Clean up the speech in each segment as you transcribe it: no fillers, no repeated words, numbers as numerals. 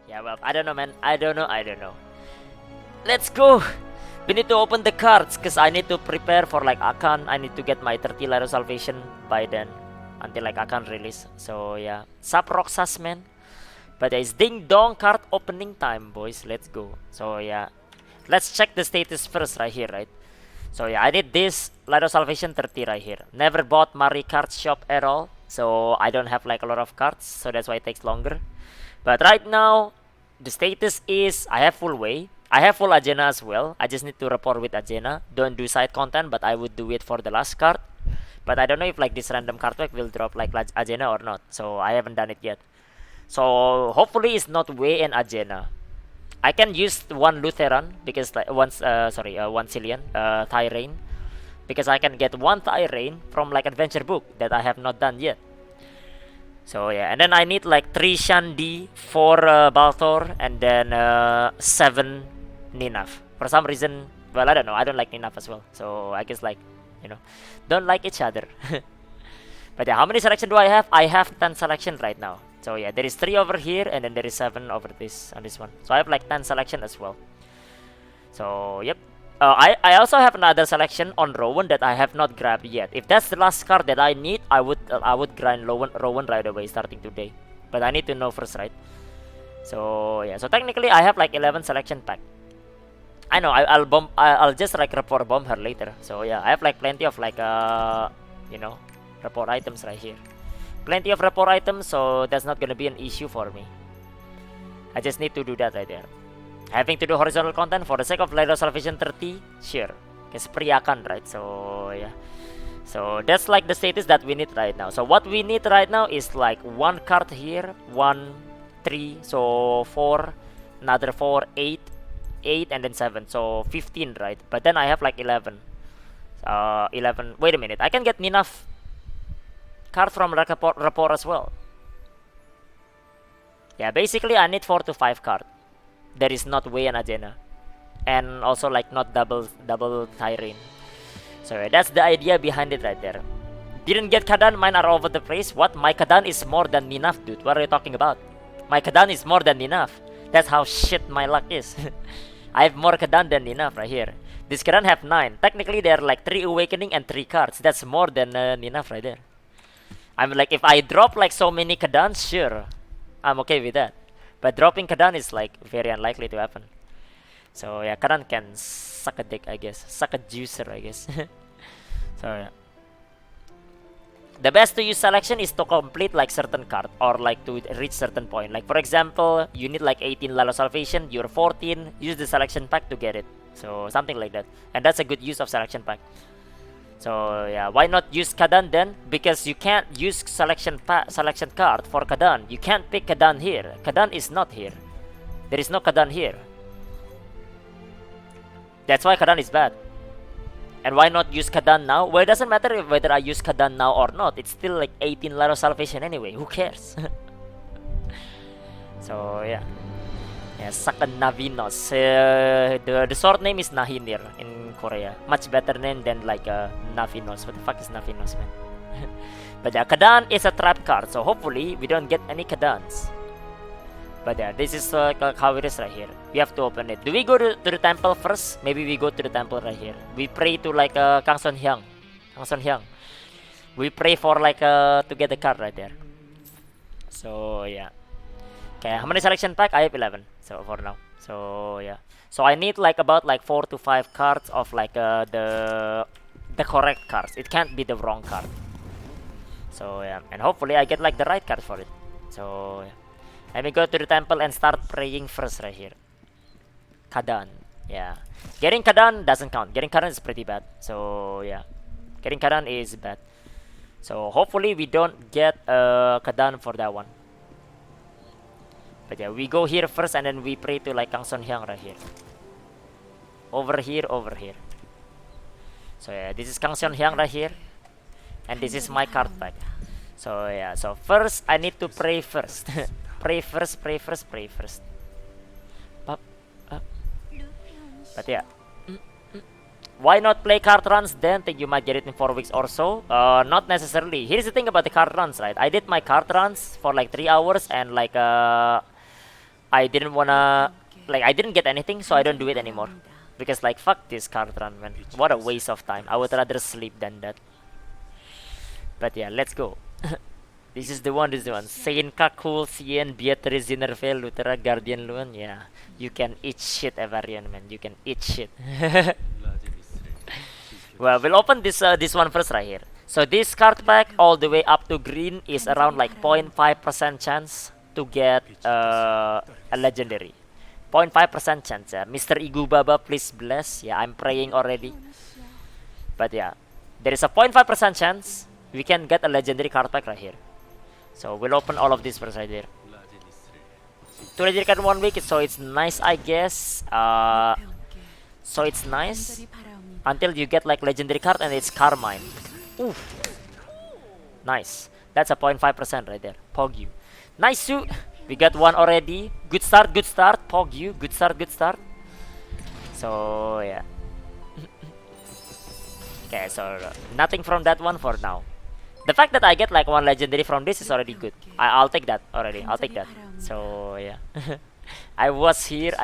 Yeah, well, I don't know, man. I don't know. Let's go. We need to open the cards because I need to prepare for like Akan. I need to get my 30 Ladder Salvation by then until like Akan release. So yeah, Sap Roxas, man. But it's Ding Dong card opening time, boys. Let's go. So yeah, let's check the status first right here, right? So yeah, I need this Ladder Salvation 30 right here. Never bought Mari Card Shop at all, so I don't have like a lot of cards, so that's why it takes longer. But right now, the status is I have full way. I have full Ajena as well. I just need to rapport with Ajena. Don't do side content, but I would do it for the last card. But I don't know if like this random card pack will drop like Ajena or not. So I haven't done it yet. So hopefully it's not way and Ajena. I can use one Lutheran because like one Cillian, Tyrain, because I can get one Tyrain from like adventure book that I have not done yet. So yeah, and then I need like 3 Shandi, 4 Balthor, and then 7 Ninaf. For some reason, well, I don't know, I don't like Ninaf as well. So I guess like, you know, don't like each other. But yeah, how many selection do I have? I have 10 selection right now. So yeah, there is 3 over here, and then there is 7 over this on this one. So I have like 10 selection as well. So yep. I also have another selection on Rowan that I have not grabbed yet. If that's the last card that I need, I would grind Rowan right away starting today. But I need to know first, right? So yeah, so technically I have like 11 selection pack. I know I'll just like report bomb her later. So yeah, I have like plenty of like you know, report items right here. Plenty of report items, so that's not gonna be an issue for me. I just need to do that right there. Having to do horizontal content for the sake of Ladder Salvation 30, sure. It's Priakan, right? So yeah. So that's like the status that we need right now. So what we need right now is like 1 card here, 1, 3, so 4, another 4, 8, 8, and then 7. So 15, right? But then I have like 11. 11. Wait a minute. I can get enough card from rapport as well. Yeah, basically I need 4 to 5 card. There is not way and Ajena, and also like not double Tyrene. So yeah, that's the idea behind it right there. Didn't get Kadan, mine are all over the place. What? My Kadan is more than enough, dude. What are you talking about? My Kadan is more than enough. That's how shit my luck is. I have more Kadan than enough right here. This Kadan have 9. Technically, there are like 3 awakening and 3 cards. That's more than enough right there. I'm like, if I drop like so many Kadans, sure, I'm okay with that. But dropping Kadan is like very unlikely to happen. So yeah, Kadan can suck a dick, I guess. Suck a juicer, I guess. So yeah. The best to use selection is to complete like certain card or like to reach certain point. Like for example, you need like 18 Lalo Salvation, you're 14, use the selection pack to get it. So something like that. And that's a good use of selection pack. So yeah, why not use Kadan then? Because you can't use selection card for Kadan. You can't pick Kadan here. Kadan is not here. There is no Kadan here. That's why Kadan is bad. And why not use Kadan now? Well, it doesn't matter whether I use Kadan now or not. It's still like 18 Laro Salvation anyway. Who cares? So yeah. Yeah, Sakan Navinos. The short name is Nahinir in Korea. Much better name than like Navinos. What the fuck is Navinos, man? But yeah, Kadan is a trap card, so hopefully we don't get any Kadans. But yeah, this is how it is right here. We have to open it. Do we go to the temple first? Maybe we go to the temple right here. We pray to like Kang Son Hyang. Kang Son Hyang. We pray for like to get the card right there. So yeah. Okay, how many selection pack? I have 11. So for now. So yeah. So I need like about like 4 to 5 cards of like the correct cards. It can't be the wrong card. So yeah, and hopefully I get like the right card for it. So yeah. Let me go to the temple and start praying first right here. Kadan. Yeah. Getting Kadan doesn't count. Getting Kadan is pretty bad. So yeah. Getting Kadan is bad. So hopefully we don't get Kadan for that one. But yeah, we go here first and then we pray to like Kang Son Hyang right here. Over here, over here. So yeah, this is Kang Son Hyang right here. And this is my card pack. So yeah, so first I need to pray first. Pray first, pray first, pray first. But yeah. Why not play card runs then? Think you might get it in 4 weeks or so? Not necessarily. Here's the thing about the card runs, right? I did my card runs for like 3 hours and like I didn't wanna, like, I didn't get anything, so I don't do it anymore. Because, like, fuck this card run, man. What a waste of time. I would rather sleep than that. But yeah, let's go. This is the one, this is the one. Saint Kakul, Cien, Beatrice, Zinnervale, Lutera, Guardian Luan. Yeah, you can eat shit, Evarian, man. You can eat shit. Well, we'll open this one first right here. So this card pack all the way up to green is around like 0.5% chance to get a legendary. 0.5% chance. Mr. Igubaba, please bless. Yeah, I'm praying already. But yeah, there is a 0.5% chance we can get a legendary card pack right here. So we'll open all of this first right here. 2 legendary card in 1 week, so it's nice, I guess. So it's nice until you get like legendary card and it's Carmine. Oof. Nice. That's a 0.5% right there. Pog you. Nice suit. We got one already. Good start, good start. Pog you. Good start, good start. So yeah. Okay, so nothing from that one for now. The fact that I get like one legendary from this is already good. I'll take that already. I'll take that. So yeah. I was here.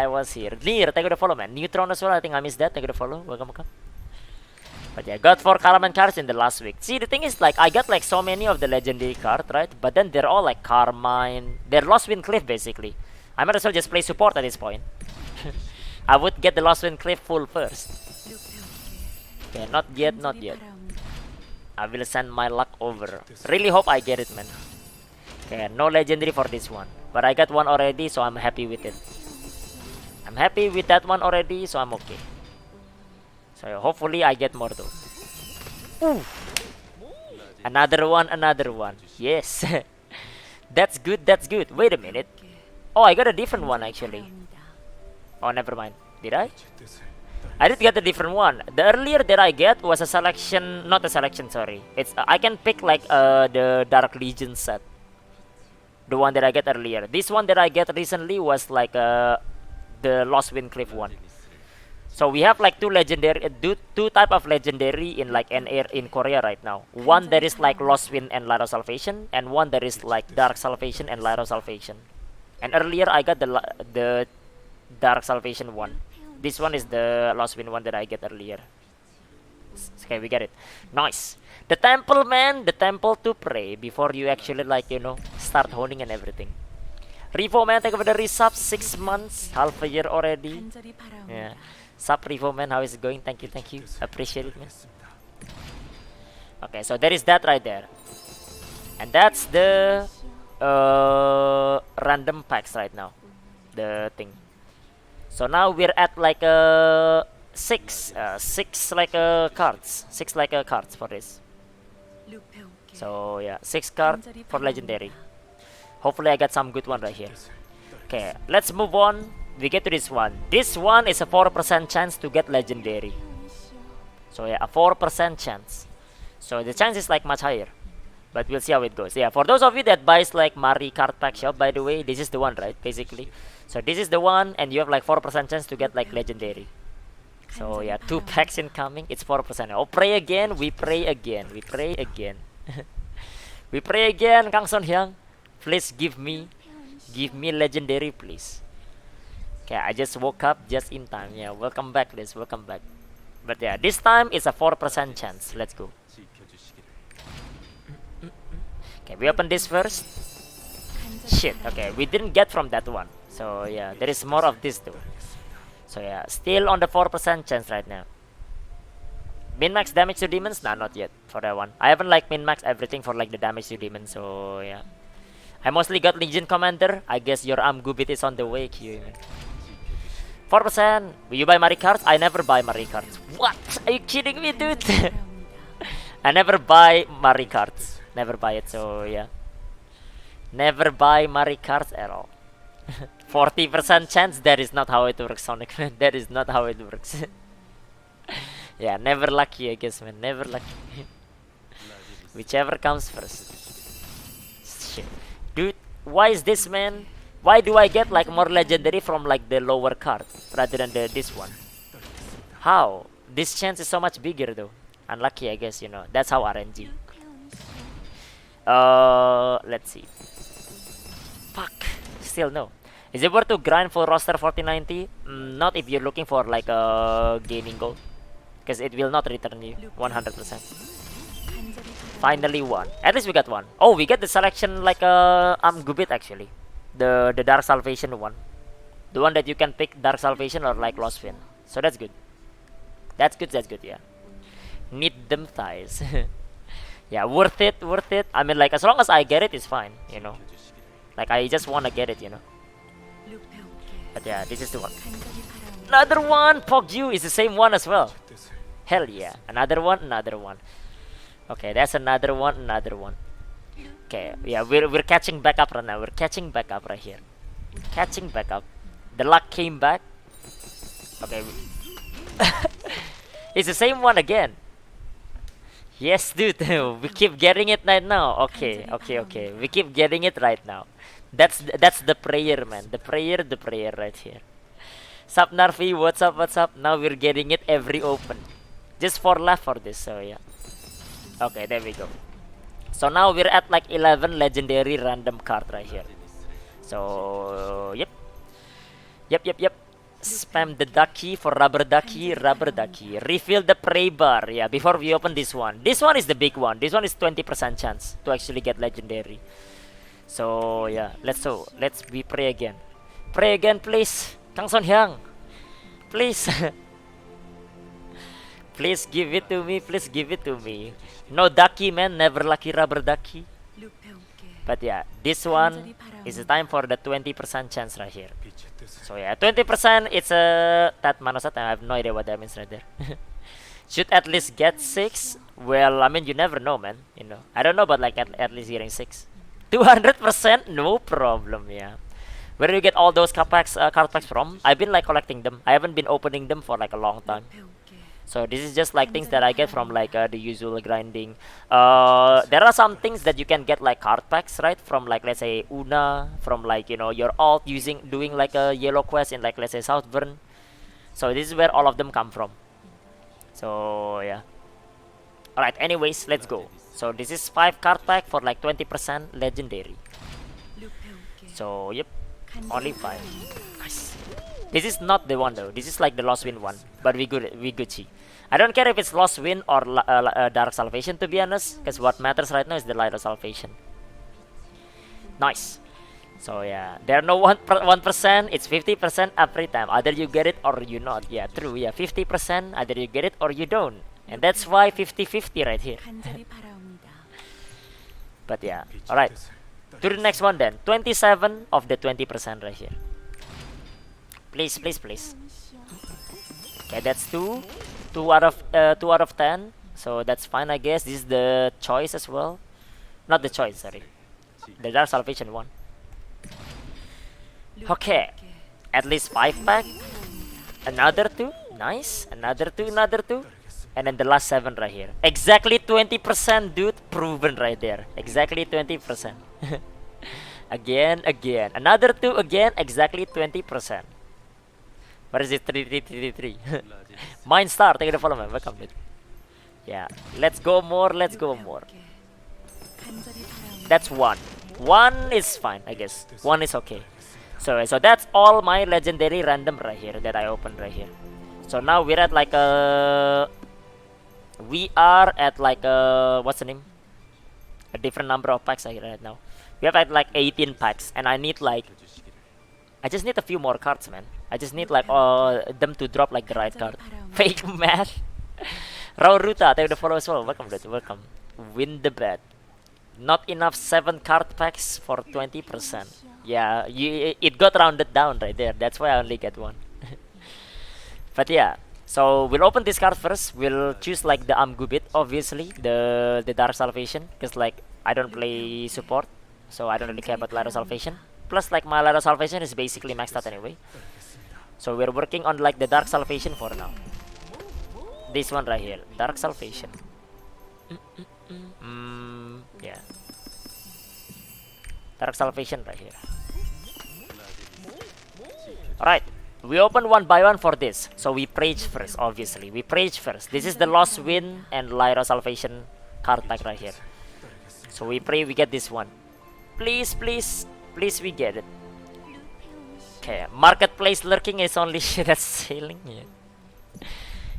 Near, thank you the follow, man. Neutron as well. I think I missed that. Thank you the follow. Welcome. But yeah, got 4 Carmine cards in the last week. See, the thing is, like, I got like so many of the legendary cards, right? But then they're all like Carmine. They're Lost Wind Cliff basically. I might as well just play support at this point. I would get the Lost Wind Cliff full first. Okay, not yet, not yet. I will send my luck over. Really hope I get it, man. Okay, no legendary for this one. But I got one already, so I'm happy with it. I'm happy with that one already, so I'm okay. So hopefully I get more though. Ooh. Another one. Yes. That's good, that's good. Wait a minute. Oh, I got a different one actually. Oh, never mind. Did I? I did get a different one. The earlier that I get was a selection, not a selection, sorry. It's I can pick like the Dark Legion set. The one that I get earlier. This one that I get recently was like the Lost Wind Cliff one. So we have like two type of legendary in like in Korea right now. One that is like Lost Wind and Light of Salvation, and one that is like Dark Salvation and Light of Salvation. And earlier I got the Dark Salvation one. This one is the Lost Wind one that I get earlier. Okay, we get it. Nice. The temple, man. The temple to pray before you actually like, you know, start honing and everything. Revo, man, thank you for the resub. 6 months, half a year already. Yeah. Sup, Revo, man, how is it going? Thank you. Appreciate it, man. Okay, so there is that right there. And that's the random packs right now. The thing. So now we're at like six cards for this. So yeah, 6 cards for legendary. Hopefully I got some good one right here. Okay, let's move on. We get to this one. This one is a 4% chance to get legendary. So yeah, a 4% chance. So the chance is like much higher. But we'll see how it goes. Yeah, for those of you that buys like Mari card pack shop, by the way, this is the one, right? Basically. So this is the one, and you have like 4% chance to get like legendary. So yeah, 2 packs incoming. It's 4%. Oh, pray again. We pray again. We pray again. We pray again, Kang Son Hyang. Please give me legendary, please. Okay, I just woke up just in time. Yeah, welcome back, Liz. Welcome back. But yeah, this time it's a 4% chance. Let's go. Okay, we open this first. Shit, okay, we didn't get from that one. So yeah, there is more of this though. So yeah, still on the 4% chance right now. Min-max damage to demons? Nah, not yet for that one. I haven't like min-max everything for like the damage to demons, so yeah. I mostly got Legion Commander. I guess your Gubit is on the way, Q. 4%. Will you buy Marie cards? I never buy Marie cards. What? Are you kidding me, dude? I never buy Marie cards. Never buy it, so yeah. Never buy Marie cards at all. 40% chance? That is not how it works, Sonic, man. That is not how it works. Yeah, never lucky, I guess, man. Never lucky. Whichever comes first. Shit. Dude, why is this, man? Why do I get like more legendary from like the lower card rather than this one? How? This chance is so much bigger though. Unlucky, I guess, you know. That's how RNG. Let's see. Fuck. Still no. Is it worth to grind full roster 4090? Not if you're looking for like a gaining gold, because it will not return you 100%. Finally one. At least we got one. Oh, we get the selection like Gubit actually. The Dark Salvation one. The one that you can pick Dark Salvation or like Lost Wind. So that's good. That's good, yeah. Need them thighs. Yeah, worth it. I mean, like, as long as I get it, it's fine, you know. Like, I just wanna get it, you know. But yeah, this is the one. Another one! Pogju is the same one as well. Hell yeah. Another one. Okay, that's another one. Okay, yeah, we're catching back up right now. We're catching back up right here. Catching back up. The luck came back. Okay. It's the same one again. Yes, dude. We keep getting it right now. Okay. We keep getting it right now. That's the prayer, man. The prayer right here. Sup Narfi, what's up? Now we're getting it every open. Just for laugh for this, so yeah. Okay, there we go. So now we're at like 11 legendary random card right here. So yep. Spam the ducky for rubber ducky. Refill the prey bar. Yeah, before we open this one. This one is the big one. This one is 20% chance to actually get legendary. So yeah, let's pray again. Pray again, please. Kang Son Hyang. Please. Please give it to me. No ducky, man. Never lucky rubber ducky. But yeah, this one is the time for the 20% chance right here. So yeah, 20%, it's a Tat Manasat. I have no idea what that means right there. Should at least get 6. Well, I mean, you never know, man. You know, I don't know, but like at least getting 6. 200%, no problem, yeah. Where do you get all those card packs from? I've been like collecting them. I haven't been opening them for like a long time. So this is just like things that I get from like the usual grinding. There are some things that you can get like card packs, right? From like, let's say Una, from like, you know, your alt doing like a yellow quest in like, let's say Southburn. So this is where all of them come from. So yeah. Alright, anyways, let's go. So this is 5 card pack for like 20% legendary. So yep, only 5. Nice. This is not the one though. This is like the Lost Wind one, but we Gucci. I don't care if it's Lost Wind or Dark Salvation, to be honest, because what matters right now is the Light of Salvation. Nice. So yeah, there are no 1%. It's 50% every time. Either you get it or you not. Yeah, true. Yeah, 50%. Either you get it or you don't, and that's why 50-50 right here. But yeah, all right. To the next one then. 27 of the 20% right here. Please. Okay, that's 2 out of 10. So that's fine, I guess. This is the choice as well. Not the choice, sorry. The Dark Salvation one. Okay. At least 5 pack. Another 2. Nice. Another 2. And then the last 7 right here. Exactly 20%, dude. Proven right there. Exactly 20%. Again. Another 2 again. Exactly 20%. What is it? 3. Mind Star, thank you for the follow, man. Welcome, dude. Yeah, let's go more. That's 1. 1 is fine, I guess. 1 is okay. So that's all my legendary random right here that I opened right here. So now we're at like we are at like what's the name? A different number of packs right now. We have like 18 packs, and I just need a few more cards, man. I just need like them to drop like the right card. Fake math. Raw Ruta, thank you for the follow as well. Welcome, dude. Welcome. Win the bet. Not enough 7 card packs for 20%. Yeah, it got rounded down right there. That's why I only get 1. But yeah, so we'll open this card first. We'll choose like the Gubit, obviously, the Dark Salvation, because like I don't play support, so I don't really care about Light of Salvation. Plus, like my Light of Salvation is basically maxed out anyway. So we're working on like the Dark Salvation for now. This one right here, Dark Salvation. Yeah. Dark Salvation right here. Alright, we open one by one for this. So we Prage first, obviously. This is the Lost Wind and Light of Salvation card pack right here. So we pray we get this one. Please we get it. Okay, marketplace lurking is only shit at sailing. Yeah.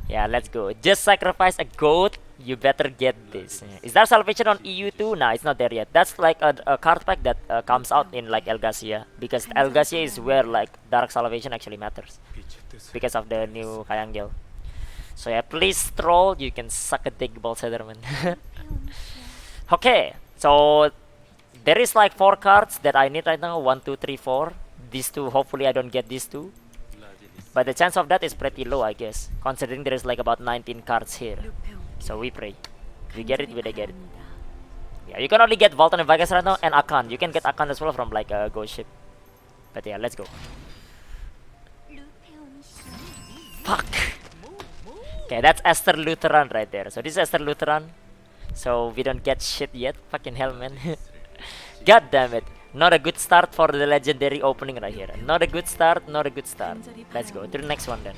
Yeah, let's go. Just sacrifice a goat. You better get this. Yeah. Is there salvation on EU2? Nah, it's not there yet. That's like a card pack that comes out in like Elgasia, because Elgasia is where like dark salvation actually matters because of the new Kayangel. So yeah, please troll. You can suck a dick, Ball Sederman. Okay, so there is like 4 cards that I need right now. 1, 2, 3, 4. These two, hopefully I don't get these two. But the chance of that is pretty low, I guess, considering there is like about 19 cards here. So we pray. We get it, we get it. Yeah, you can only get Volton and Vegas right now, and Akan. You can get Akan as well from like a ghost ship. But yeah, let's go. Fuck. Okay, that's Esther Lutheran right there. So this is Esther Lutheran. So we don't get shit yet. Fucking hell, man. God damn it. Not a good start for the legendary opening right here. Not a good start, not a good start. Let's go to the next one then.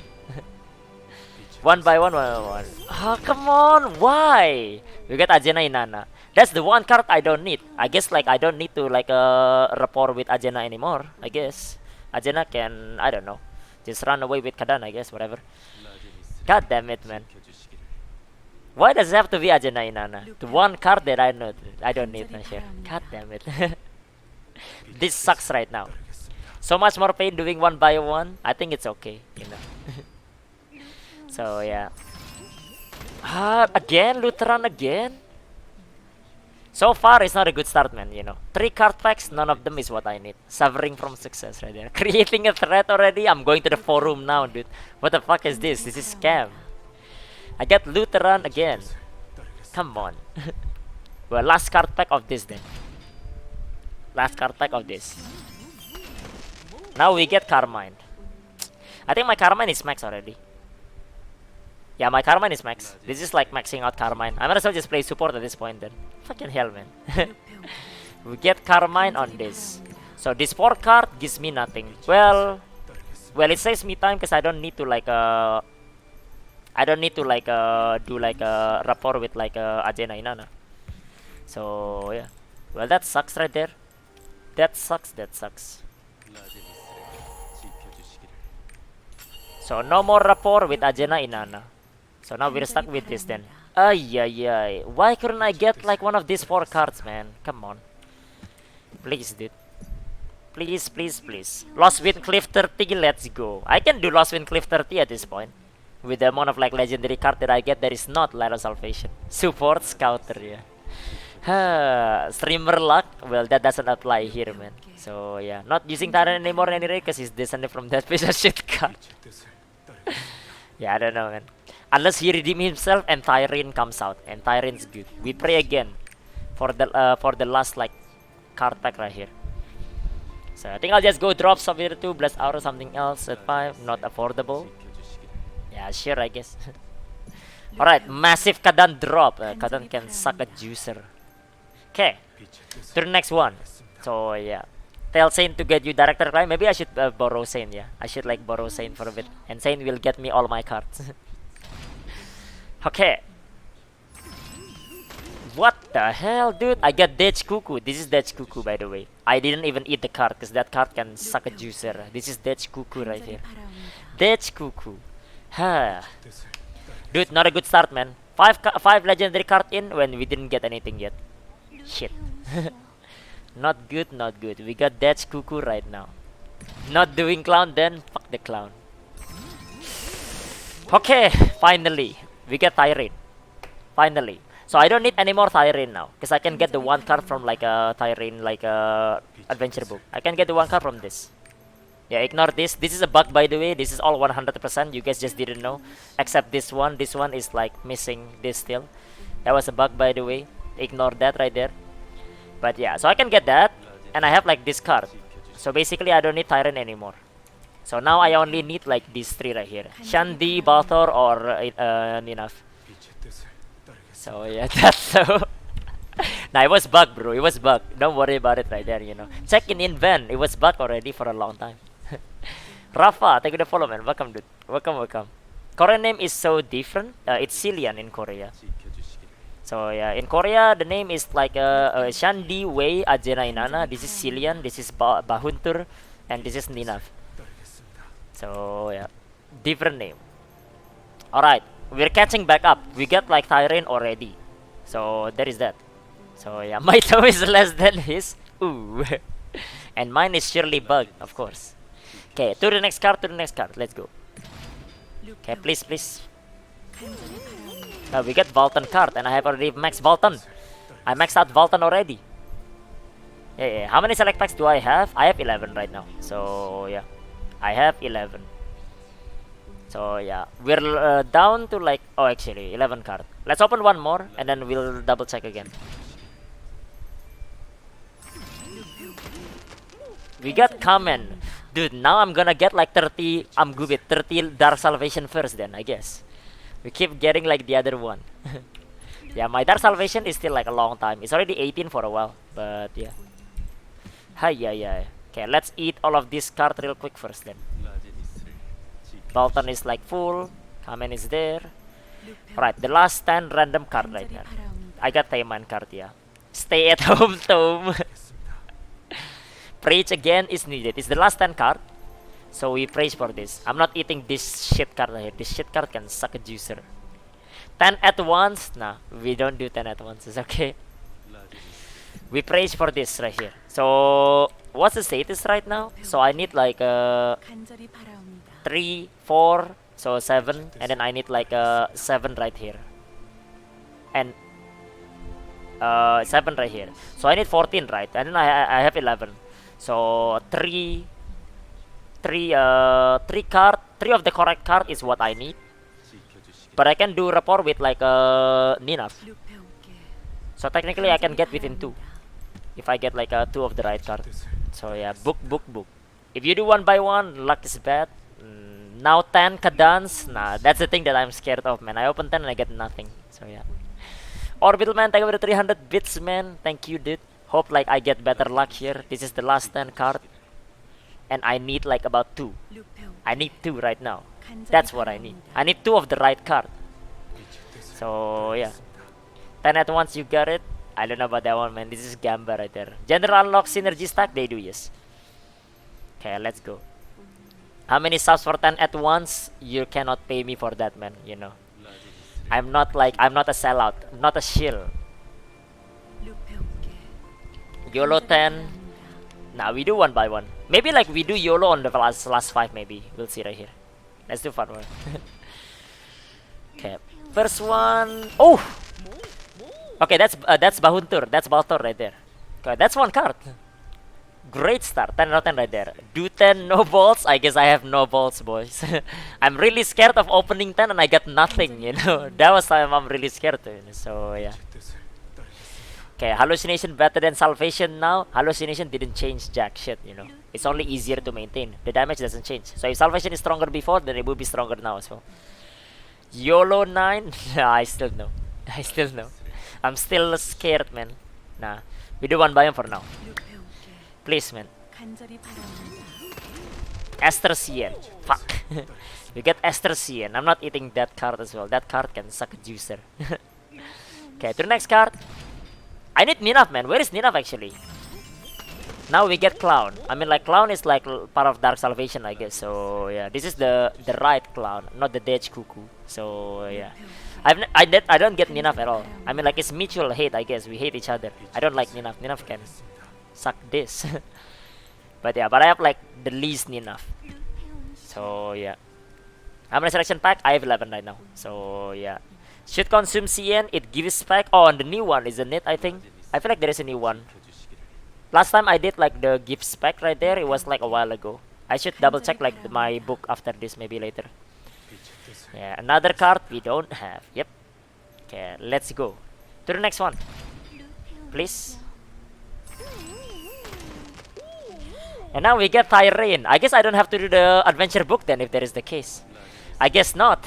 One by one, one by one. Oh, come on, why? We got Ajena Inanna. That's the one card I don't need. I guess like I don't need to like rapport with Ajena anymore. I guess Ajena can, I don't know, just run away with Kadan, I guess, whatever. God damn it, man. Why does it have to be Ajena Inanna? The one card that I don't need right here. God damn it. This sucks right now. So much more pain doing one by one. I think it's okay, you know. So yeah. Again, Lutheran again. So far, it's not a good start, man. You know, 3 card packs, none of them is what I need. Suffering from success right there. Creating a threat already. I'm going to the forum now, dude. What the fuck is this? This is scam. I get Lutheran again. Come on. Well, last card pack of this then. Last card pack of this. Now we get Carmine. I think my Carmine is max already. Yeah, my Carmine is max. This is like maxing out Carmine. I might as well just play support at this point then. Fucking hell, man. We get Carmine on this. So this 4 card gives me nothing. Well, it saves me time because I don't need to like do like a rapport with like Ajena Inanna. So yeah. Well, that sucks right there. That sucks. So no more rapport with Ajena Inanna. So now we're stuck with this then. Ay. Why couldn't I get like one of these 4 cards, man? Come on. Please, dude. Please. Lost Wind Cliff 30, let's go. I can do Lost Wind Cliff 30 at this point. With the amount of like legendary card that I get, there is not Light of Salvation. Support Scouter, yeah. Streamer luck, well that doesn't apply here, man. So yeah, not using Tyrant anymore anyway because he's descended from that piece of shit card. Yeah, I don't know, man. Unless he redeem himself and Tyrant comes out, and Tyrant's good. We pray again for the last like card pack right here. So I think I'll just go drop Severe 2, Bless Out or something else at 5. Not affordable. Yeah, sure, I guess. Alright, massive Kadan drop. Kadan can suck a juicer. Okay, to the next one. So yeah, tell Saint to get you Director Climb. Maybe I should borrow Saint, yeah. I should like borrow Saint for a bit. And Saint will get me all my cards. Okay. What the hell, dude? I got Dech Cuckoo. This is Dech Cuckoo, by the way. I didn't even eat the card because that card can suck a juicer. This is Dech Cuckoo right here. Dech Cuckoo. Dude, not a good start, man. 5 legendary card in when we didn't get anything yet. Shit. Not good. We got Dech Cuckoo right now. Not doing clown, then fuck the clown. Okay, finally. We get Tyrant. Finally. So I don't need any more Tyrant now. Because I can get the 1 card from like a Tyrant, like a adventure book. I can get the 1 card from this. Yeah, ignore this. This is a bug, by the way. This is all 100%. You guys just didn't know. Except this one. This one is like missing this still. That was a bug, by the way. Ignore that right there. But yeah, so I can get that. And I have like this card. So basically I don't need Tyrant anymore. So now I only need like these 3 right here. Shandi, Balthor, or Ninaf. So yeah, that's so... Nah, it was bug, bro. It was bug. Don't worry about it right there, you know. Check in Ven. It was bug already for a long time. Rafa, thank you for the follow, man. Welcome, dude. Welcome. Korean name is so different. It's Cillian in Korea. So yeah, in Korea the name is like Shandi Wei Ajena Inanna. This is Cillian. This is Bahuntur, and this is Ninaf. So yeah, different name. Alright, we're catching back up. We got like Tyrene already. So there is that. So yeah, my toe is less than his. Ooh. And mine is surely bugged, of course. Okay, to the next card, to the next card. Let's go. Okay, please, please. We get Valton card, and I have already maxed Valton. I maxed out Valton already. Yeah. How many select packs do I have? I have 11 right now. So yeah, I have 11. So yeah, we're down to like, oh actually 11 card. Let's open one more and then we'll double check again. We got Kamen. Dude, now I'm gonna get like 30, I'm good with 30 Dark Salvation first then, I guess. We keep getting like the other one. Yeah, my Dark Salvation is still like a long time. It's already 18 for a while, but yeah. Hi, yeah. Okay, let's eat all of this card real quick first then. Bolton is like full. Kamen is there. Right, the last 10 random card right now. I got Tayman card, yeah. Stay at home, Tom. Preach again is needed. It's the last 10 card. So we praise for this. I'm not eating this shit card right here. This shit card can suck a juicer. 10 at once? Nah, we don't do 10 at once. It's okay. We praise for this right here. So what's the status right now? So I need like 3, 4, so 7, and then I need like 7 right here, and 7 right here. So I need 14, right? And then I have 11. So 3 card, 3 of the correct card is what I need. But I can do rapport with like Ninaf. So technically I can get within 2 if I get like 2 of the right card. So yeah, book. If you do 1 by 1, luck is bad. Now 10 Kadans, nah, that's the thing that I'm scared of, man. I open 10 and I get nothing. So yeah. Orbital man, thank you for the 300 bits, man. Thank you, dude. Hope like I get better luck here. This is the last 10 card, and I need like about 2. I need 2 right now. That's what I need. I need 2 of the right card. So yeah, 10 at once, you got it. I don't know about that one, man. This is Gamba right there. General unlock synergy stack, they do, yes. Okay, let's go. How many subs for 10 at once? You cannot pay me for that, man, you know. I'm not a sellout, not a shill. YOLO 10. Nah, we do 1 by 1. Maybe like we do YOLO on the last 5 maybe. We'll see right here. Let's do fun one. Okay, first one. Oh! Okay, that's Bahuntur. That's Baltor right there. Okay, that's 1 card. Great start, 10 out of 10 right there. Do 10, no balls? I guess I have no balls, boys. I'm really scared of opening 10 and I got nothing, you know. That was time I'm really scared to, so yeah. Okay, hallucination better than salvation now. Hallucination didn't change jack shit, you know. It's only easier to maintain. The damage doesn't change. So if salvation is stronger before, then it will be stronger now as well. YOLO 9? Nah, I still know. I'm still scared, man. Nah, we do 1 by 1 for now. Please, man. Esther Cien. Fuck. We get Esther Cien. I'm not eating that card as well. That card can suck a juicer. Okay, to the next card. I need Ninaf, man. Where is Ninaf actually? Now we get Clown. I mean, like, Clown is like part of Dark Salvation, I guess. So yeah, this is the right Clown, not the Dej Cuckoo. So yeah, I don't get Ninaf at all. I mean, like, it's mutual hate, I guess. We hate each other. I don't like Ninaf. Ninaf can suck this. But yeah, but I have like the least Ninaf. So yeah, how many selection pack? I have 11 right now. So yeah, should consume CN. It gives spec. Oh, and the new one, isn't it? I think. I feel like there is a new one. Last time I did like the gift spec right there. It was like a while ago. I should double check like my book after this, maybe later. Yeah, another card we don't have. Yep. Okay, let's go to the next one, please. And now we get Tyrene. I guess I don't have to do the adventure book then if there is the case. I guess not.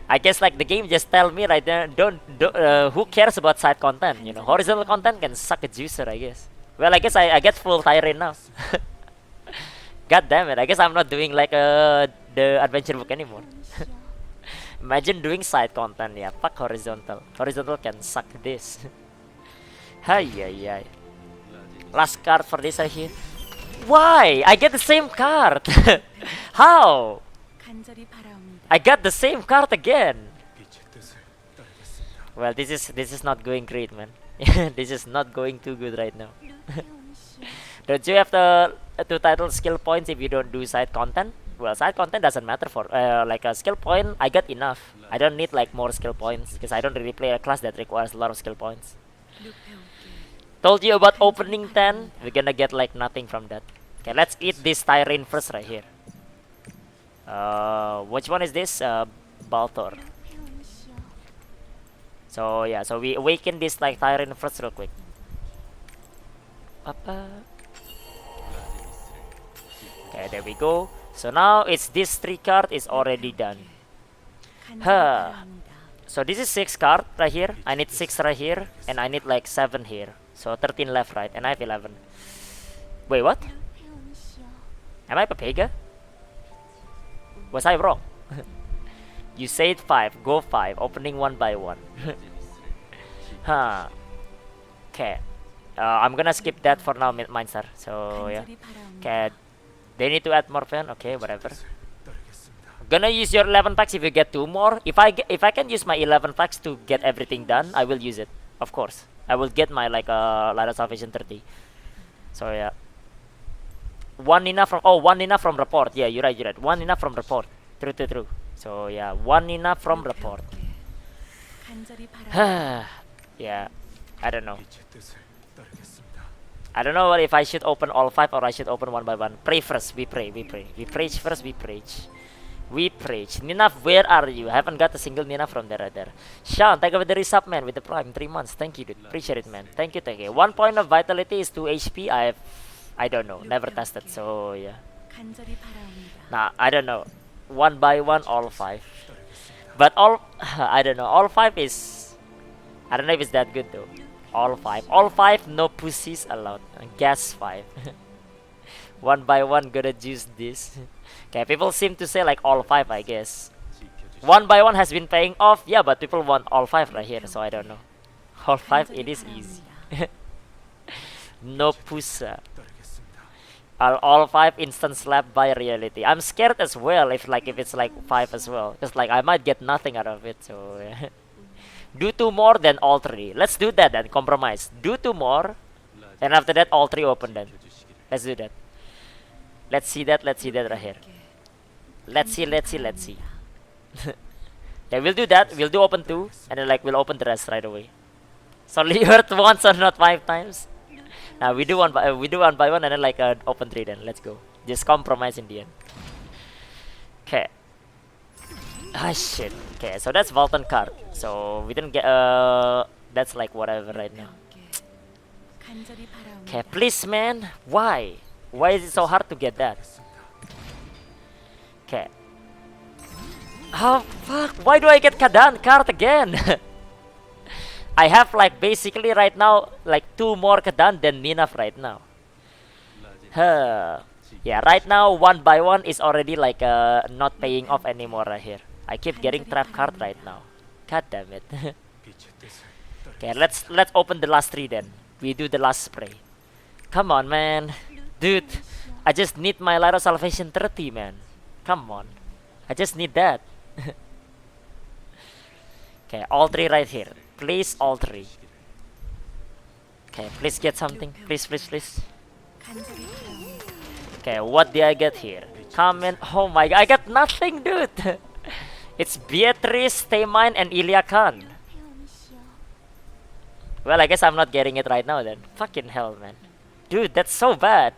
I guess like the game just tell me right there, don't who cares about side content, you know. Horizontal content can suck a juicer, I guess. Well, I guess I get full Tyrene now. God damn it, I guess I'm not doing like the adventure book anymore. Imagine doing side content, yeah. Fuck horizontal. Horizontal can suck this. Hi. Last card for this right here. Why? I get the same card. How? 간절히 바라옵니다. I got the same card again. Well, this is not going great, man. This is not going too good right now. Don't you have the two title skill points if you don't do side content? Well, side content doesn't matter for like a skill point. I got enough. I don't need like more skill points because I don't really play a class that requires a lot of skill points. Told you about opening 10. We're gonna get like nothing from that. Okay, let's eat this Tyrene first right here. Which one is this? Baltor. So yeah, so we awaken this like Tyrene first real quick. Apa? Okay, there we go. So now it's this 3 card is already done. Huh. So this is 6 card right here. I need 6 right here, and I need like 7 here. So 13 left, right? And I have 11. Wait, what? Am I Papega? Was I wrong? You said 5, go 5, opening 1 by 1. Huh. Okay. I'm gonna skip that for now, Mindstar. So yeah. Okay. They need to add more fan. Okay, whatever. Gonna use your 11 packs if you get 2 more. If I can use my 11 packs to get everything done, I will use it. Of course. I will get my like Light of Salvation 30. So yeah. One Nina from report. Yeah, you're right. One Nina from report. True. So yeah, one Nina from report. Yeah, I don't know. I don't know if I should open all 5 or I should open 1 by 1. Pray first. We pray. We preach first. We preach. Nina, where are you? I haven't got a single Nina from there. Sean, thank you for the resub, man, with the prime 3 months. Thank you, dude. Appreciate it, man. Thank you. 1 point of vitality is 2 HP. I don't know. Never tested. So yeah. Nah, I don't know. 1 by 1, all 5. But I don't know. All 5 is, I don't know if it's that good though. All 5, no pussies allowed. Gas 5. 1 by 1, gonna juice this. Okay, people seem to say like all 5, I guess. 1 by 1 has been paying off. Yeah, but people want all 5 right here, so I don't know. All 5, it is easy. No pussa. All 5 instant slap by reality. I'm scared as well if it's like 5 as well, because like I might get nothing out of it. So yeah. Do 2 more than all 3. Let's do that then. Compromise. Do 2 more, and after that all 3 open then. Let's do that. Let's see that right here. Let's see. Yeah, we'll do that. We'll do open 2, and then like we'll open the rest right away. So only hurt once or not 5 times. Now we do one by 1 and then like open 3 then. Let's go. Just compromise in the end. Okay. Ah shit. Okay, so that's Vulcan card. So we didn't get that's like whatever right now. Okay, please man. Why? Why is it so hard to get that? Okay. Oh fuck, why do I get Kadan card again? I have like basically right now like 2 more Kadan than Ninaf right now. Yeah, right now 1 by 1 is already like not paying off anymore right here. I keep getting trap card right now. God damn it. Okay, let's open the last 3 then. We do the last spray. Come on, man. Dude, I just need my Light of Salvation 30, man. Come on. I just need that. Okay, all 3 right here. Please, all 3. Okay, please get something. Please. Okay, what did I get here? Comment. Oh my god, I got nothing, dude. It's Beatrice, Taymine, and Ilya Khan. Well, I guess I'm not getting it right now then. Fucking hell, man. Dude, that's so bad.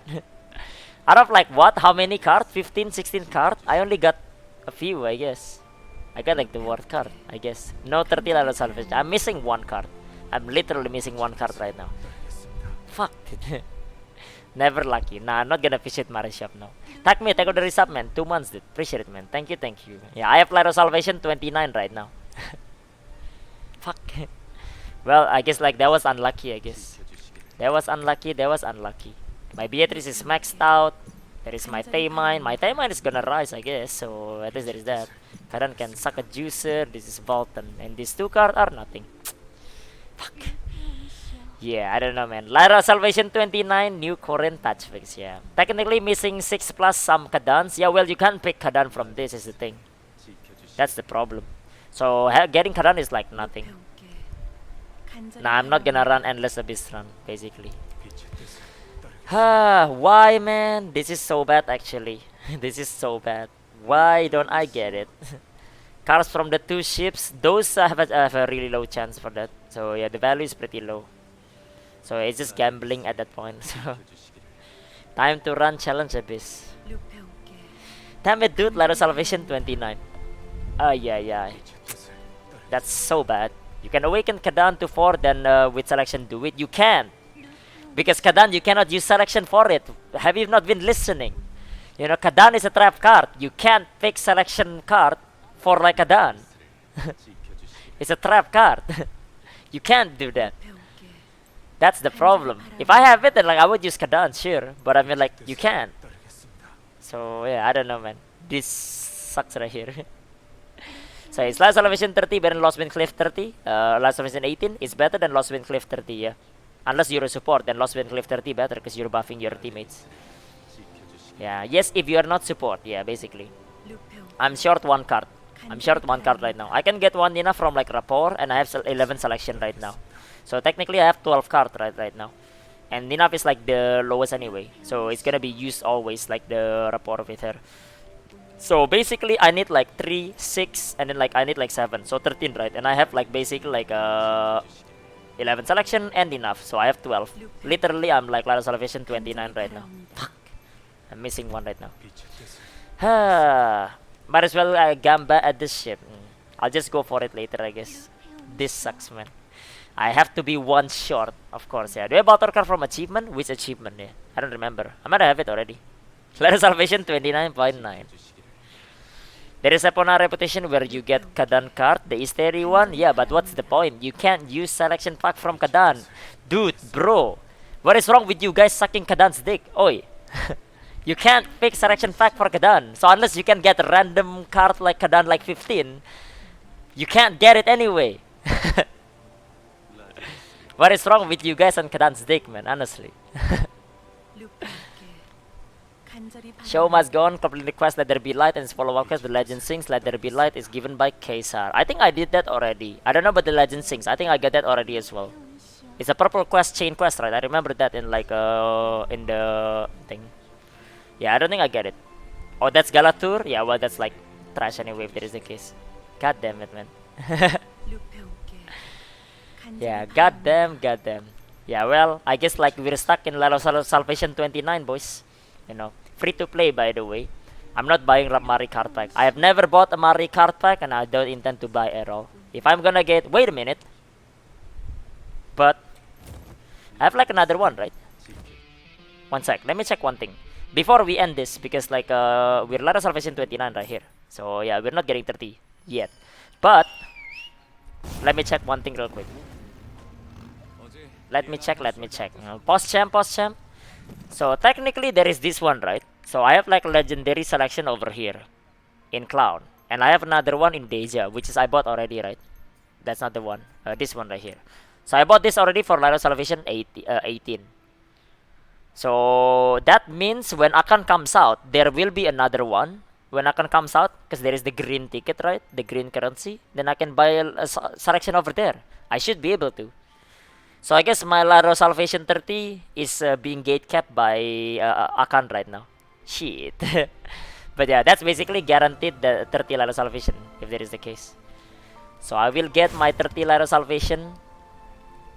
Out of like what? How many cards? 15, 16 cards? I only got a few, I guess. I got like the worst card, I guess. No 30 Light of Salvation. I'm missing 1 card. I'm literally missing 1 card right now. Fuck, dude. Never lucky. Nah, I'm not gonna visit Mario Shop now. Tag me, thank you for the resub, man. 2 months, dude. Appreciate it, man. Thank you. Yeah, I have Light of Salvation 29 right now. Fuck. Well, I guess like that was unlucky, I guess. That was unlucky. My Beatrice is maxed out. There is my Taymine. My Taymine is gonna rise, I guess. So at least there is that. Karan can suck a juicer. This is Vulcan. And these 2 cards are nothing. Fuck. Yeah, I don't know, man. Lyra Salvation 29, new current touch fix, yeah. Technically missing 6 plus some Kadans. Yeah, well, you can't pick Kadan from this, is the thing. That's the problem. So, getting Kadan is like nothing. Nah, I'm not gonna run endless abyss run, basically. Why, man? This is so bad, actually. This is so bad. Why don't I get it? Cars from the 2 ships, those have a really low chance for that. So, yeah, the value is pretty low. So it's just gambling at that point. So time to run challenge abyss. Damn it, dude. Ladder Salvation 29. Yeah. That's so bad. You can awaken Kadan to 4, then with selection do it. You can't. Because Kadan, you cannot use selection for it. Have you not been listening? You know, Kadan is a trap card. You can't pick selection card for like Kadan. It's a trap card. You can't do that. That's the problem. If I have it, then like I would use Kadan, sure. But I mean, like, you can't. So yeah, I don't know, man. This sucks right here. So it's Last Salvation 30 better than Lost Wind Cliff 30. Last Salvation 18 is better than Lost Wind Cliff 30, yeah. Unless you're a support, then Lost Wind Cliff 30 better because you're buffing your teammates. Yeah, yes, if you are not support, yeah, basically. I'm short 1 card. I'm short 1 card right now. I can get 1 Nina from like Rapport, and I have 11 selection right now. So technically I have 12 cards right now. And Ninaf is like the lowest anyway. So it's gonna be used always like the Rapport with her. So basically I need like 3, 6, and then like I need like 7. So 13, right? And I have like basically like 11 selection and enough. So I have 12. Literally I'm like Ladder Salvation 29 right now. Fuck. I'm missing 1 right now. Might as well Gamba at this ship. I'll just go for it later, I guess. This sucks, man. I have to be 1 short, of course, yeah. Do I have Battle Card from achievement? Which achievement, yeah? I don't remember. I might have it already. Ladder Salvation 29.9. There is upon a reputation where you get Kadan card, the Isteri one. Yeah, but what's the point? You can't use selection pack from Kadan. Dude, bro. What is wrong with you guys sucking Kadan's dick? Oi. You can't pick selection pack for Kadan. So unless you can get a random card like Kadan like 15, you can't get it anyway. What is wrong with you guys on Kadan's dick, man? Honestly. Show must go on. Complete the quest. Let there be light, and its follow-up quest. The legend sings. Let there be light is given by Caesar. I think I did that already. I don't know about the legend sings. I think I got that already as well. It's a purple quest, chain quest, right? I remember that in like in the thing. Yeah, I don't think I get it. Oh, that's Galatur. Yeah, well, that's like trash anyway if there is the case. God damn it, man. Yeah, goddamn. Yeah, well, I guess like we're stuck in Ladder Salvation 29, boys. You know, free to play, by the way. I'm not buying Mari card pack. I have never bought a Mari card pack, and I don't intend to buy at all. If I'm gonna get, wait a minute. But I have like another one, right? 1 sec. Let me check one thing before we end this, because like we're Ladder Salvation 29 right here. So yeah, we're not getting 30 yet. But let me check one thing real quick. Let me check. Post champ. So technically there is this one, right? So I have like legendary selection over here in Clown, and I have another one in Deja, which is I bought already, right? That's not the one. This one right here. So I bought this already for Ladder Salvation 18. So that means when Akan comes out, there will be another one. When Akan comes out, because there is the green ticket, right? The green currency. Then I can buy a selection over there. I should be able to. So I guess my Ladder Salvation 30 is being gatekept by Akan right now. Shit. But yeah, that's basically guaranteed the 30 Ladder Salvation, if there is the case. So I will get my 30 Ladder Salvation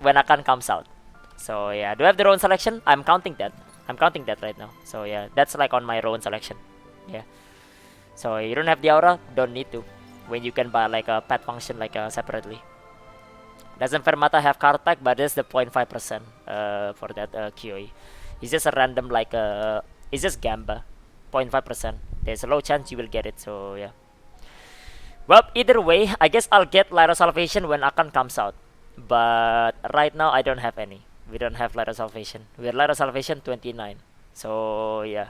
when Akan comes out. So yeah, do I have the Rowan selection? I'm counting that right now. So yeah, that's like on my Rowan selection. Yeah. So you don't have the aura, don't need to. When you can buy like a pet function like separately. Doesn't Fermata have card pack, but there's the 0.5% for that QoE. It's just a random like it's just Gamba. 0.5%. There's a low chance you will get it, so yeah. Well, either way, I guess I'll get Ladder Salvation when Akan comes out. But right now I don't have any. We don't have Ladder Salvation. We're Ladder Salvation 29. So yeah.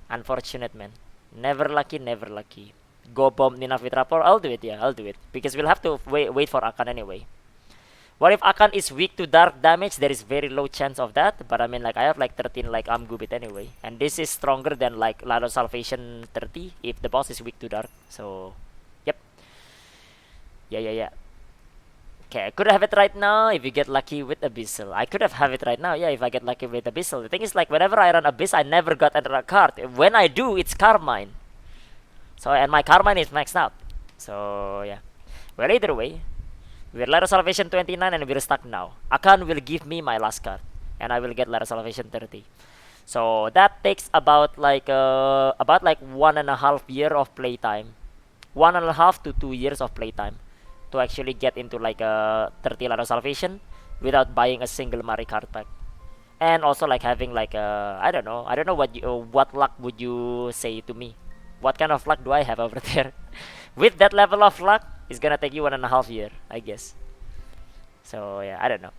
Unfortunate, man. Never lucky. Go bomb Nina with Rapport. I'll do it, yeah, I'll do it. Because we'll have to wait for Akan anyway. What if Akan is weak to dark damage? There is very low chance of that. But I mean, like, I have like 13 like Amgubit anyway. And this is stronger than like Light of Salvation 30 if the boss is weak to dark. So, yep. Yeah. Okay, I could have it right now if you get lucky with Abyssal. I could have it right now, yeah, if I get lucky with Abyssal. The thing is, like, whenever I run Abyss, I never got another card. When I do, it's Carmine. So, and my Carmine is maxed out. So, yeah. Well, either way, we're Light of Salvation 29 and we're stuck now. Akan will give me my last card. And I will get Light of Salvation 30. So, that takes about like 1.5 year of playtime. 1.5 to 2 years of playtime to actually get into like a 30 Light of Salvation without buying a single Mari card pack. And also like having like I don't know what luck would you say to me? What kind of luck do I have over there? With that level of luck, it's gonna take you 1.5 year, I guess. So yeah, I don't know.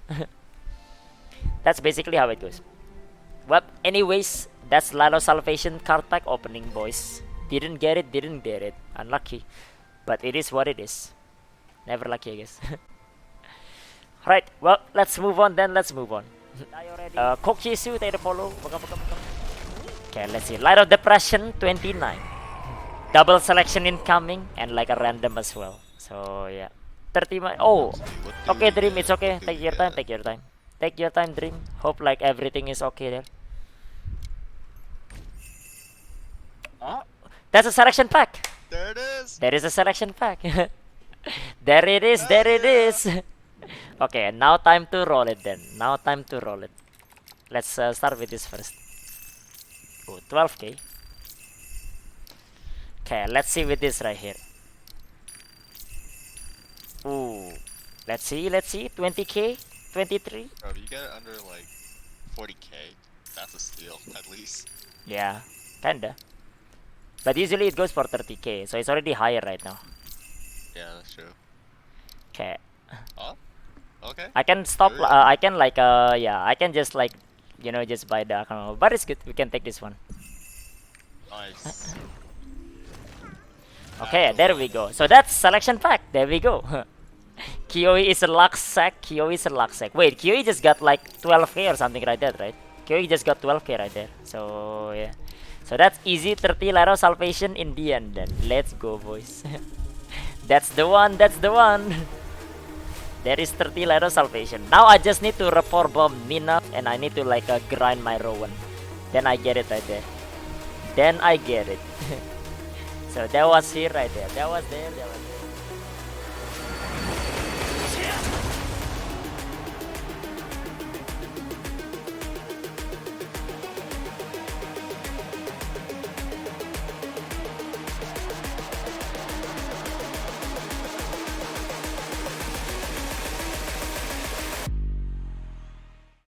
That's basically how it goes. Well, anyways, that's Light of Salvation card pack opening, boys. Didn't get it. Unlucky. But it is what it is. Never lucky, I guess. Right, well, let's move on then. Kokisu, take the follow. Okay, let's see. Light of Depression, 29. Double selection incoming, and like a random as well. So, yeah. 30. Oh, okay, Dream, it's okay. Take your time, Dream. Hope like everything is okay there. That's a selection pack. There it is. There is a selection pack. There it is. Okay, now time to roll it then. Let's start with this first. Oh, 12k. Okay, let's see with this right here. Ooh, let's see. 20k, 23. Bro, if you get it under like 40k, that's a steal at least. Yeah, kinda. But usually it goes for 30k, so it's already higher right now. Yeah, that's true. Okay. Oh, okay. I can stop. Really? I can like yeah. I can just like just buy the account. But it's good. We can take this one. Nice. Okay, there we go. So that's selection pack. There we go. Kioi is a luck sack. Wait, Kioi just got like 12k or something like that, right? Kioi just got 12k right there. So yeah. So that's easy 30 Light of Salvation in the end then. Let's go, boys. That's the one. There is 30 Light of Salvation. Now I just need to rapport bomb Nina and I need to like grind my Rowan. Then I get it right there. So that was here right there. That was there.